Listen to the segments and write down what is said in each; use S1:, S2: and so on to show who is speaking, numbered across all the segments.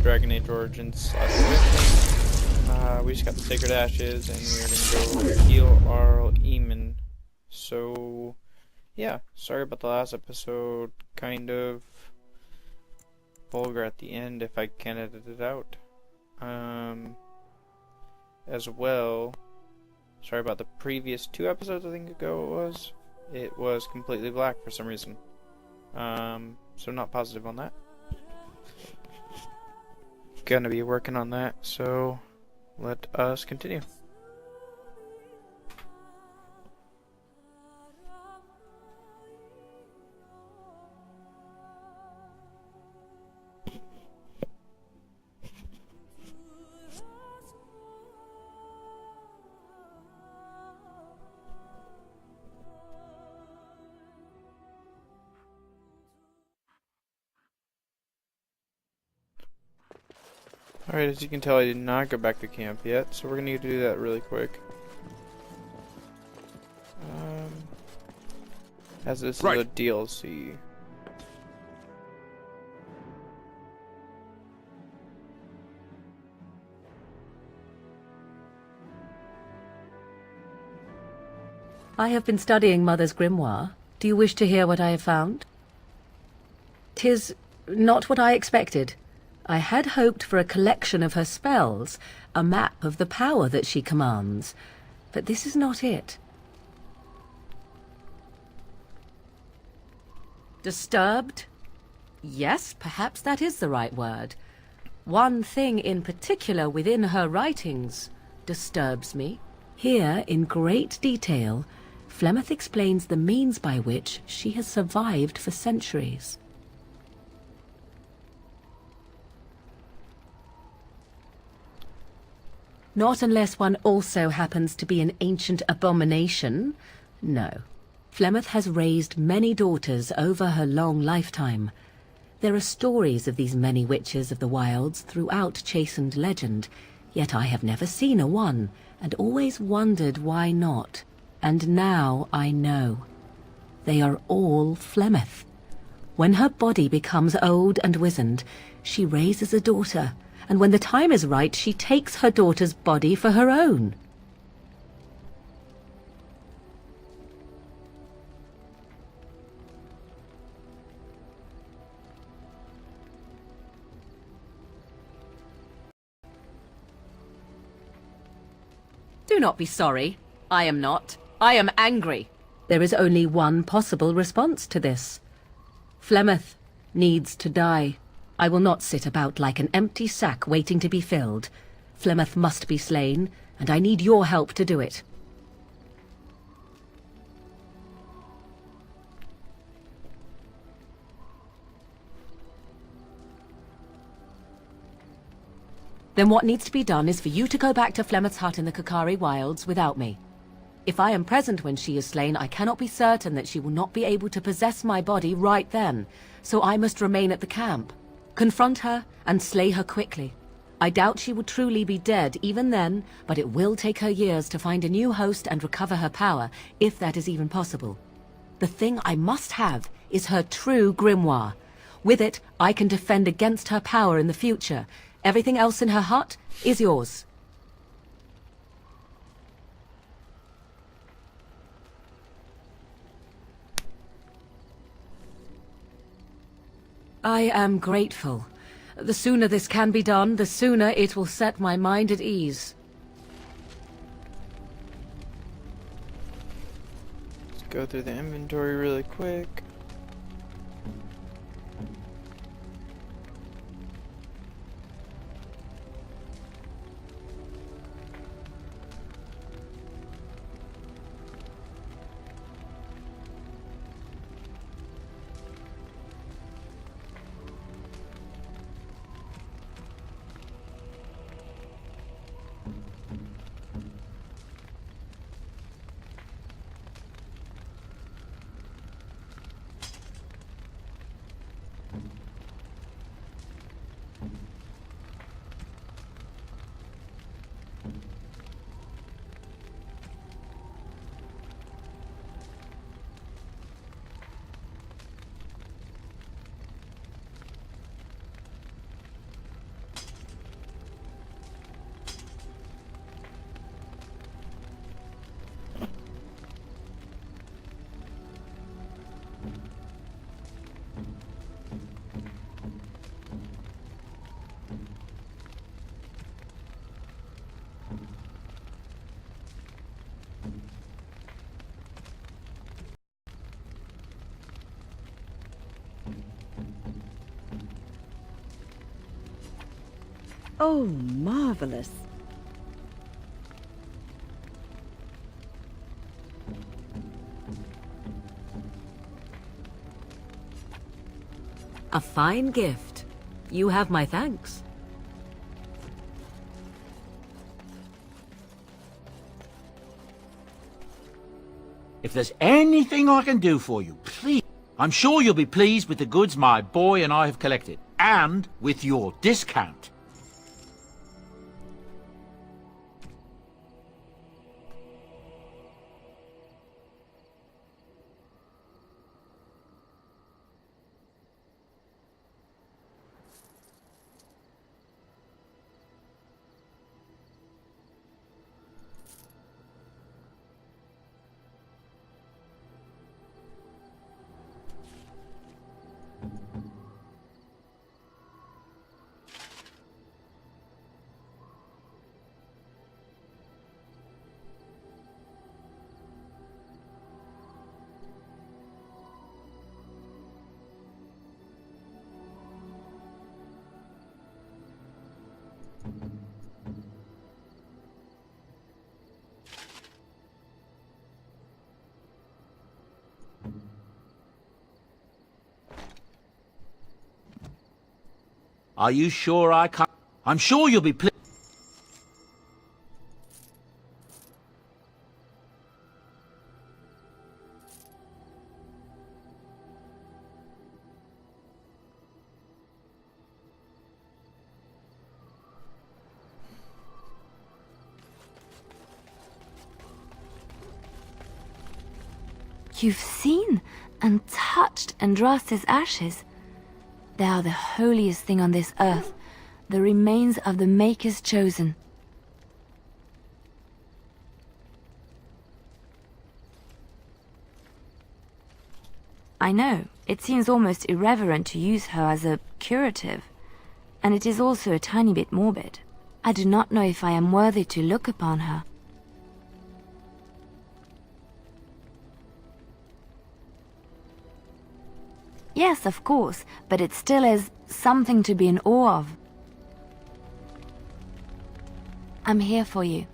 S1: Dragon Age Origins last edition. We just got the Sacred Ashes, and we're gonna go heal Arl Eamon. So, yeah, sorry about the last episode. Kind of vulgar at the end if I can edit it out. As well, sorry about the previous 2 episodes, I think ago it was. It was completely black for some reason. So not positive on that. Gonna be working on that, so let us continue. Alright, as you can tell, I did not go back to camp yet, so we're gonna need to do that really quick. As this is a DLC.
S2: I have been studying Mother's grimoire. Do you wish to hear what I have found? 'Tis not what I expected. I had hoped for a collection of her spells, a map of the power that she commands, but this is not it. Disturbed? Yes, perhaps that is the right word. One thing in particular within her writings disturbs me. Here, in great detail, Flemeth explains the means by which she has survived for centuries. Not unless one also happens to be an ancient abomination. No. Flemeth has raised many daughters over her long lifetime. There are stories of these many witches of the wilds throughout chastened legend, yet I have never seen a one, and always wondered why not. And now I know. They are all Flemeth. When her body becomes old and wizened, she raises a daughter, and when the time is right, she takes her daughter's body for her own. Do not be sorry. I am not. I am angry. There is only one possible response to this. Flemeth needs to die. I will not sit about like an empty sack waiting to be filled. Flemeth must be slain, and I need your help to do it. Then what needs to be done is for you to go back to Flemeth's hut in the Kakari Wilds without me. If I am present when she is slain, I cannot be certain that she will not be able to possess my body right then, so I must remain at the camp. Confront her and slay her quickly. I doubt she will truly be dead even then, but it will take her years to find a new host and recover her power, if that is even possible. The thing I must have is her true grimoire. With it, I can defend against her power in the future. Everything else in her hut is yours. I am grateful. The sooner this can be done, the sooner it will set my mind at ease.
S1: Let's go through the inventory really quick.
S3: Oh, marvelous.
S2: A fine gift. You have my thanks.
S4: If there's anything I can do for you, please. I'm sure you'll be pleased with the goods my boy and I have collected, and with your discount. Are you sure I can't? I'm sure you'll be pleased.
S5: You've seen and touched Andraste's ashes. They are the holiest thing on this earth, the remains of the Maker's chosen. I know, it seems almost irreverent to use her as a curative, and it is also a tiny bit morbid. I do not know if I am worthy to look upon her. Yes, of course, but it still is something to be in awe of. I'm here for you.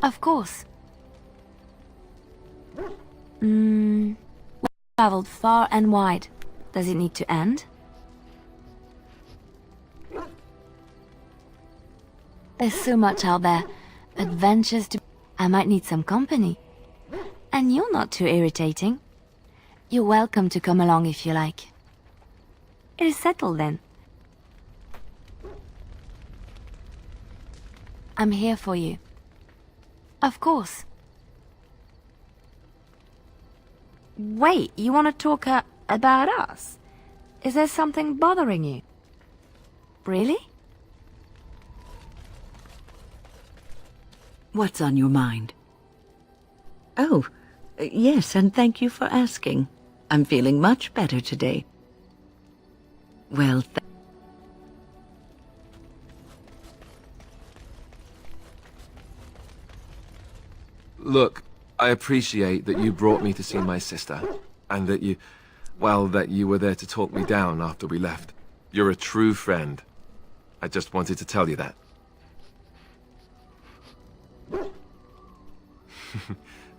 S5: Of course. We traveled far and wide. Does it need to end? There's so much out there. Adventures to... I might need some company. And you're not too irritating. You're welcome to come along if you like. It is settled then. I'm here for you. Of course. Wait, you want to talk about us? Is there something bothering you? Really?
S3: What's on your mind? Oh, yes, and thank you for asking. I'm feeling much better today. Well,
S6: Look, I appreciate that you brought me to see my sister, and that you were there to talk me down after we left. You're a true friend. I just wanted to tell you that.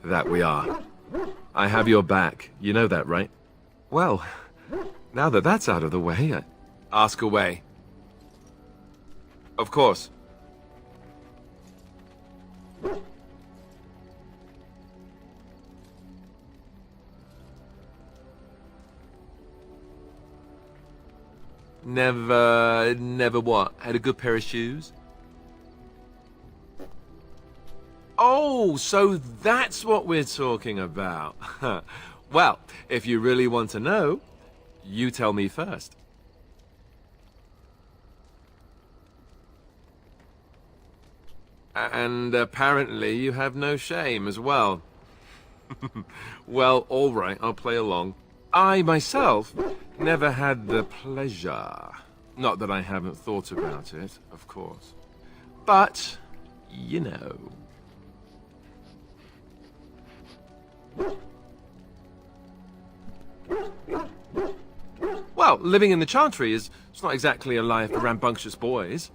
S6: That we are. I have your back. You know that, right? Well, now that that's out of the way, ask away. Of course. Never what? Had a good pair of shoes? Oh, so that's what we're talking about. Well, if you really want to know, you tell me first. And apparently you have no shame as well. Well, all right, I'll play along. I myself never had the pleasure. Not that I haven't thought about it, of course. But, you know. Well, Well, living in the Chantry is it's not exactly a life for rambunctious boys.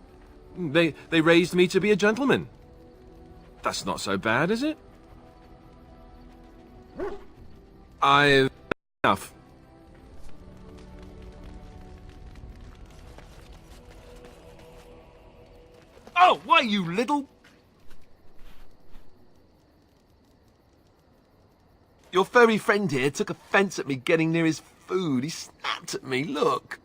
S6: They raised me to be a gentleman. That's not so bad, is it? I've enough. Oh, why, you little... Your furry friend here took offence at me getting near his food. He snapped at me, look.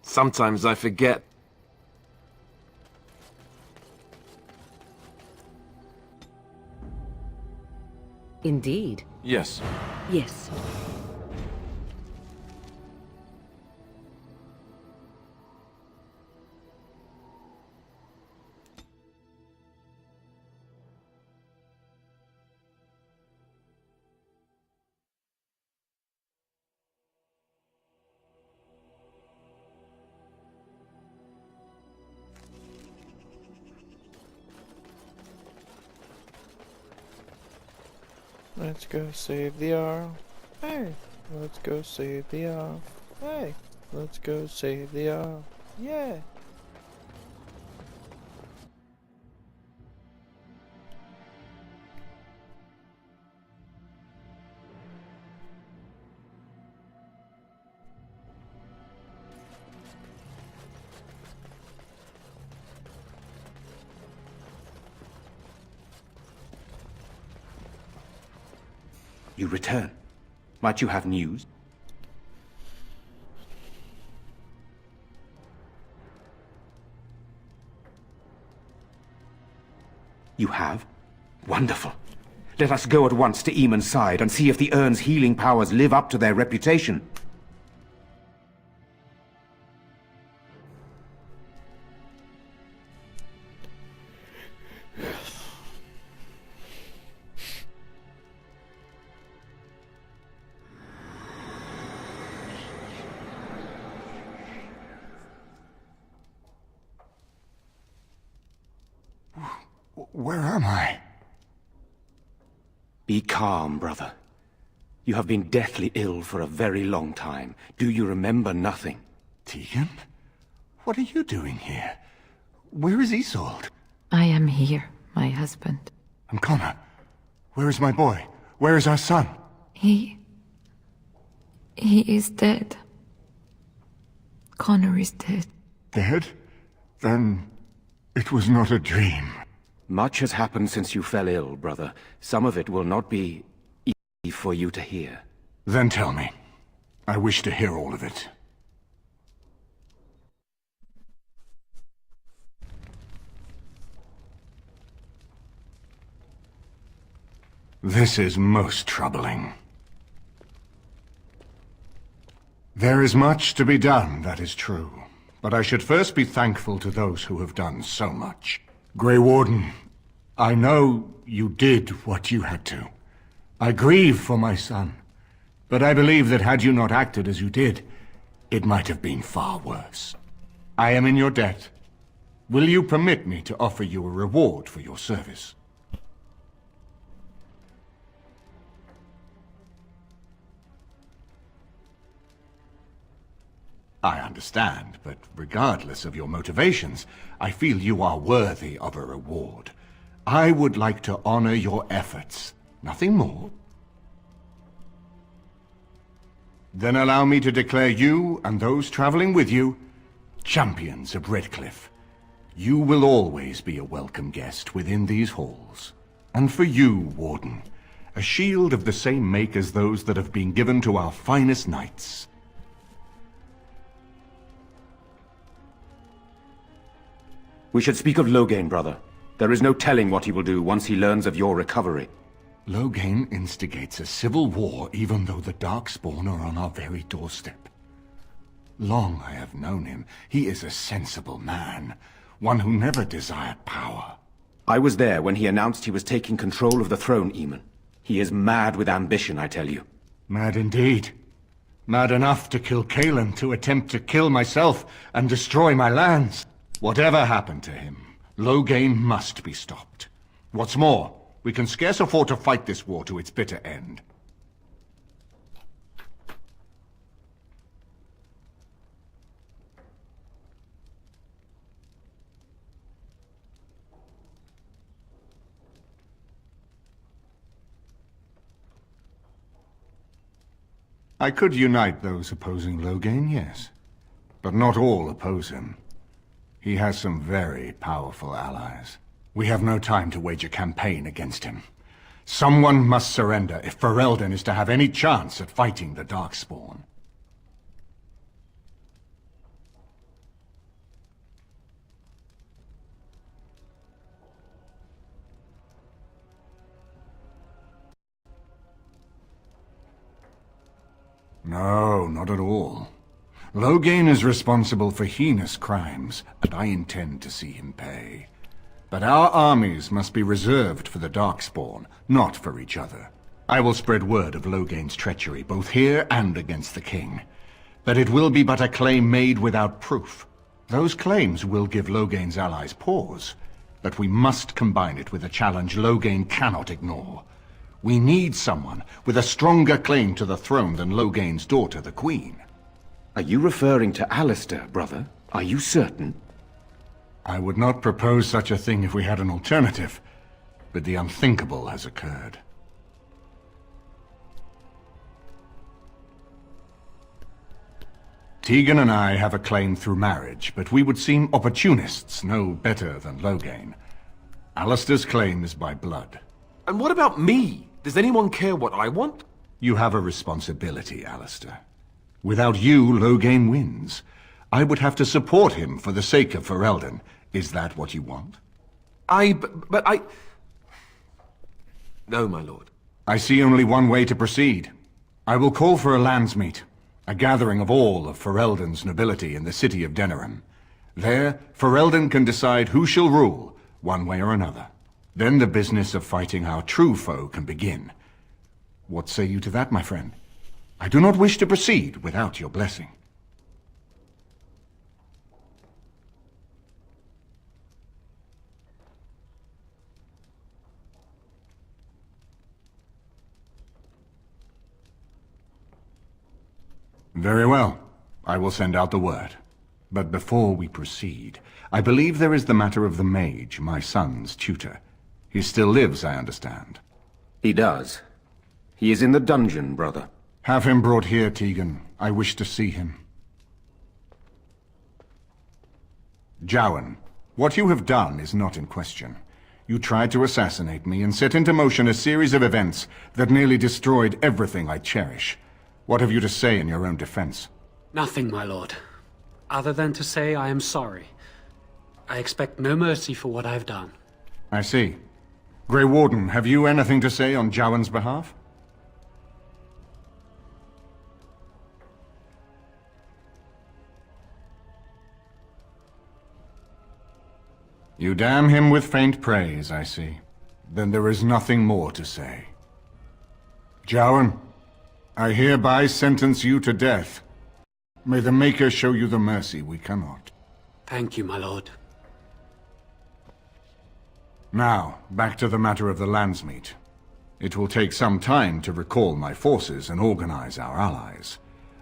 S6: Sometimes I forget.
S2: Indeed.
S6: Yes.
S3: Yes.
S1: Let's go save the Arl. Hey, let's go save the Arl. Hey, let's go save the Arl. Yeah.
S7: You return. Might you have news? You have? Wonderful. Let us go at once to Eamon's side and see if the Urn's healing powers live up to their reputation.
S8: Where am I?
S7: Be calm, brother. You have been deathly ill for a very long time. Do you remember nothing?
S8: Tegan? What are you doing here? Where is Isolde?
S9: I am here, my husband.
S8: And Connor? Where is my boy? Where is our son?
S9: He is dead. Connor is dead.
S8: Dead? Then it was not a dream.
S7: Much has happened since you fell ill, brother. Some of it will not be easy for you to hear.
S8: Then tell me. I wish to hear all of it. This is most troubling. There is much to be done, that is true. But I should first be thankful to those who have done so much. Grey Warden, I know you did what you had to. I grieve for my son. But I believe that had you not acted as you did, it might have been far worse. I am in your debt. Will you permit me to offer you a reward for your service? I understand, but regardless of your motivations, I feel you are worthy of a reward. I would like to honor your efforts. Nothing more. Then allow me to declare you and those traveling with you champions of Redcliffe. You will always be a welcome guest within these halls. And for you, Warden, a shield of the same make as those that have been given to our finest knights.
S7: We should speak of Loghain, brother. There is no telling what he will do once he learns of your recovery.
S8: Loghain instigates a civil war even though the Darkspawn are on our very doorstep. Long I have known him. He is a sensible man, one who never desired power.
S7: I was there when he announced he was taking control of the throne, Eamon. He is mad with ambition, I tell you.
S8: Mad indeed. Mad enough to kill Kalen, to attempt to kill myself and destroy my lands. Whatever happened to him, Loghain must be stopped. What's more, we can scarce afford to fight this war to its bitter end. I could unite those opposing Loghain, yes. But not all oppose him. He has some very powerful allies. We have no time to wage a campaign against him. Someone must surrender if Ferelden is to have any chance at fighting the Darkspawn. No, not at all. Loghain is responsible for heinous crimes, and I intend to see him pay. But our armies must be reserved for the Darkspawn, not for each other. I will spread word of Loghain's treachery, both here and against the king. But it will be but a claim made without proof. Those claims will give Loghain's allies pause, but we must combine it with a challenge Loghain cannot ignore. We need someone with a stronger claim to the throne than Loghain's daughter, the Queen.
S7: Are you referring to Alistair, brother? Are you certain?
S8: I would not propose such a thing if we had an alternative, but the unthinkable has occurred. Tegan and I have a claim through marriage, but we would seem opportunists no better than Loghain. Alistair's claim is by blood.
S6: And what about me? Does anyone care what I want?
S8: You have a responsibility, Alistair. Without you, Loghain wins. I would have to support him for the sake of Ferelden. Is that what you want?
S6: But I... No, my lord.
S8: I see only one way to proceed. I will call for a landsmeet, a gathering of all of Ferelden's nobility in the city of Denerim. There, Ferelden can decide who shall rule, one way or another. Then the business of fighting our true foe can begin. What say you to that, my friend? I do not wish to proceed without your blessing. Very well. I will send out the word. But before we proceed, I believe there is the matter of the mage, my son's tutor. He still lives, I understand.
S7: He does. He is in the dungeon, brother.
S8: Have him brought here, Tegan. I wish to see him. Jowan, what you have done is not in question. You tried to assassinate me and set into motion a series of events that nearly destroyed everything I cherish. What have you to say in your own defense?
S10: Nothing, my lord. Other than to say I am sorry. I expect no mercy for what I have done.
S8: I see. Grey Warden, have you anything to say on Jowan's behalf? You damn him with faint praise, I see. Then there is nothing more to say. Jowan, I hereby sentence you to death. May the Maker show you the mercy we cannot.
S10: Thank you, my lord.
S8: Now, back to the matter of the landsmeet. It will take some time to recall my forces and organize our allies.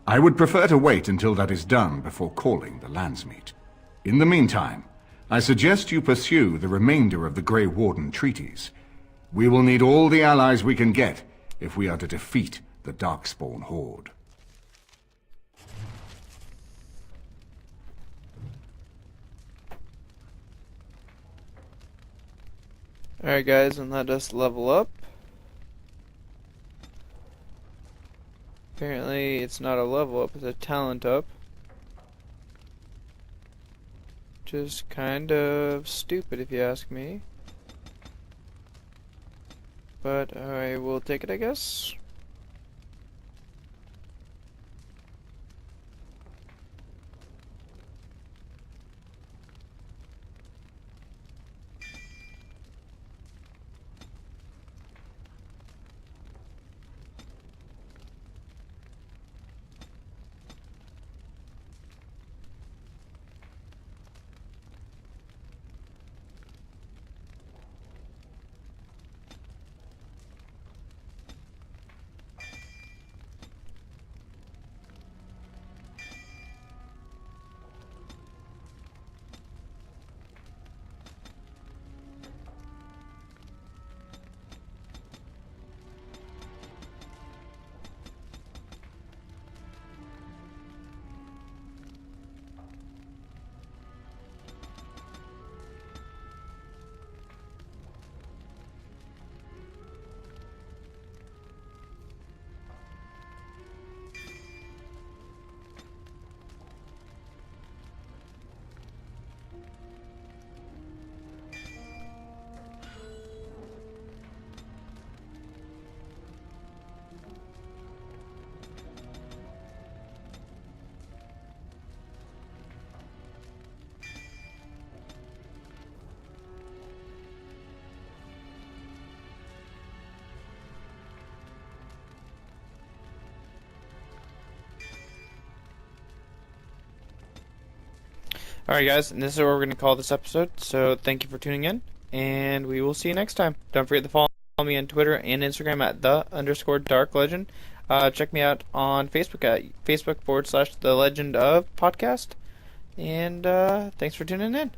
S8: I would prefer to wait until that is done before calling the landsmeet. In the meantime, I suggest you pursue the remainder of the Grey Warden treaties. We will need all the allies we can get if we are to defeat the Darkspawn Horde.
S1: Alright guys, and let us level up. Apparently it's not a level up, it's a talent up. Just kind of stupid if you ask me. But I will take it, I guess. Alright, guys, and this is what we're going to call this episode. So thank you for tuning in, and we will see you next time. Don't forget to follow me on Twitter and Instagram at _DarkLegend. Check me out on Facebook at Facebook /The Legend of Podcast. And thanks for tuning in.